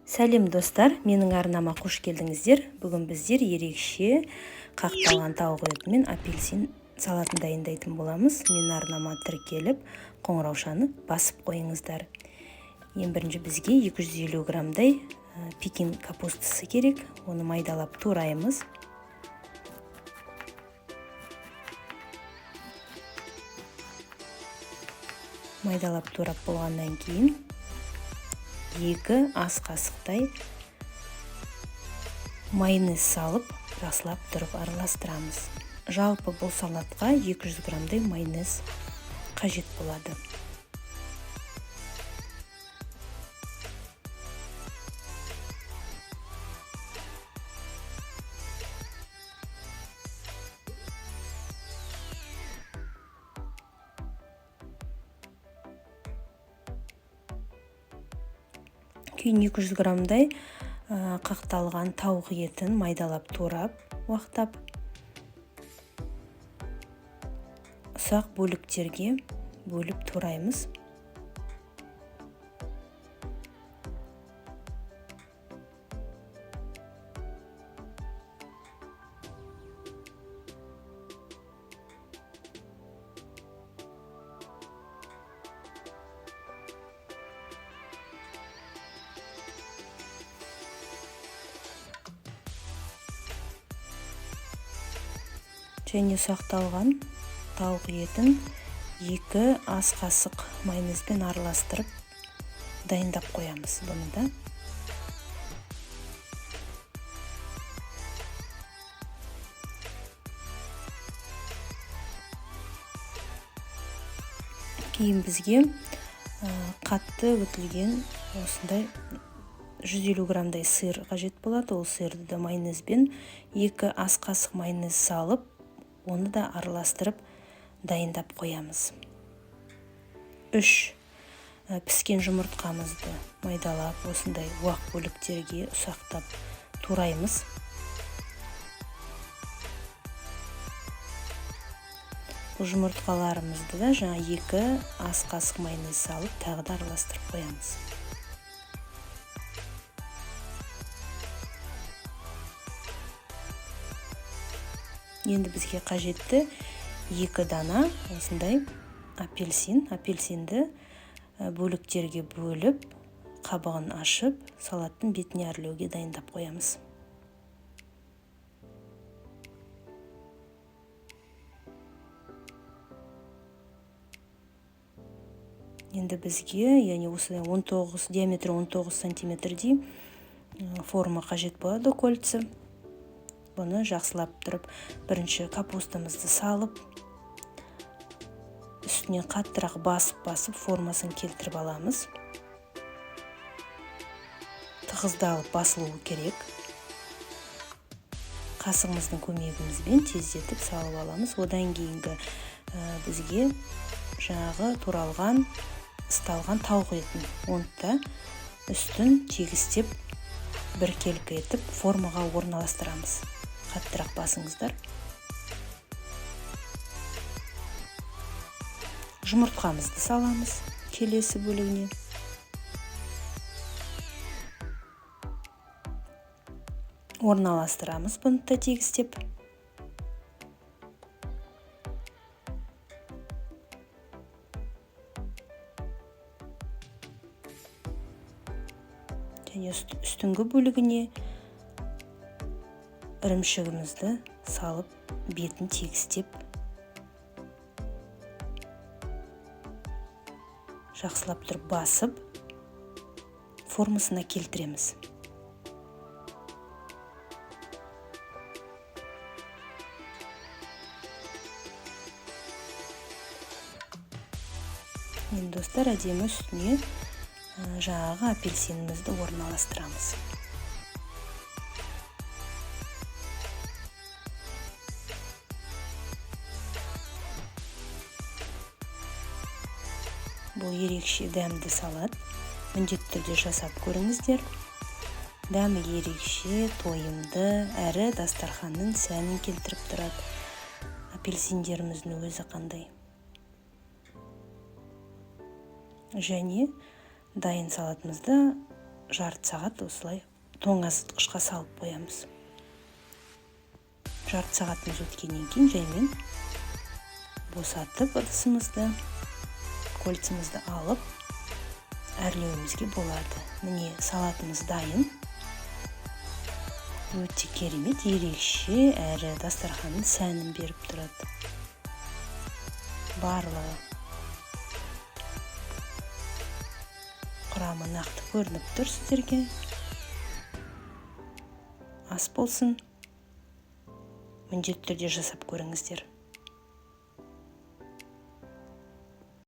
Сәлем достар, менің арнама қош келдіңіздер. Бүгін біздер ерекше қақталған тауық еті мен апельсин салатын дайындайтын боламыз. Менің арнама тіркеліп, қоңыраушаны басып қойыңыздар. Ең бірінші бізге 250 граммдай пекин капустасы керек. Оны майдалап тураймыз. Майдалап турап болғаннан кейін 2 ас қасықтай майонез салып, жақсылап тұрып араластырамыз. Жалпы бұл салатқа 200 граммдай майонез қажет болады. Кейін 200 граммдай қақталған тауық етін майдалап турап, уақтап, ұсақ бөліктерге бөліп тураймыз. Және ұсақталған тауық етін 2 ас қасық майонезбен араластырып дайындап қоямыз бұны да. Кейін бізге қатты үгітілген осындай 150 граммдай сыр қажет болады. Ол сырды да майонезбен 2 ас қасық майонез салып, оны да араластырып дайындап қоямыз. 3 піскен жұмыртқамызды майдалап, осындай уақ бөліктерге ұсақтап тураймыз. Бұл жұмыртқаларымызды да жаңа 2 ас қасық майонез салып, тағы да араластырып қоямыз. Енді бізге қажетті 2 дана осындай апельсинді бөліктерге бөліп, қабығын ашып, салаттың бетіне әрлеуге дайындап қоямыз. Енді бізге, яғни осыдай диаметрі 19 сантиметрдей форма қажет болады, кольца. Бұны жақсылап тұрып, бірінші капустамызды салып, үстіне қаттырақ басып формасын келтіріп аламыз. Тығыздалып басылуы керек. Қасығымыздың көмегімізбен тездетіп салып аламыз. Одан кейінгі бізге жаңағы туралған, ысталған тауық етін, оны да үстін тегістеп, біркелкі етіп формаға орналастырамыз. Қаттырақ басыңыздар. Жұмыртқамызды саламыз келесі бөлігіне. Орналастырамыз бұны да тегістеп. Және үстіңгі бөлігіне ірімшігімізді салып, бетін тегістеп, жақсылап тұрып басып, формасына келтіреміз. Енді достар, әдемі үстіне жаңағы апельсинімізді орналастырамыз. Бұл ерекше дәмді салат. Міндетті түрде жасап көріңіздер. Дәмі ерекше, тойымды, әрі дастарханның сәнін келтіріп тұрады. Апельсиндеріміздің өзі қандай. Және дайын салатымызды жарты сағат осылай тоңазытқышқа салып қоямыз. Жарты сағатымыз өткеннен кейін жаймен босатып ыдысымызды, кольцамызды алып әрлеуімізге болады. Міне салатымыз дайын. Өте керемет, ерекше әрі дастарханның сәнін беріп тұрады. Барлығы құрамы нақты көрініп тұр сіздерге. Ас болсын, міндетті түрде жасап көріңіздер.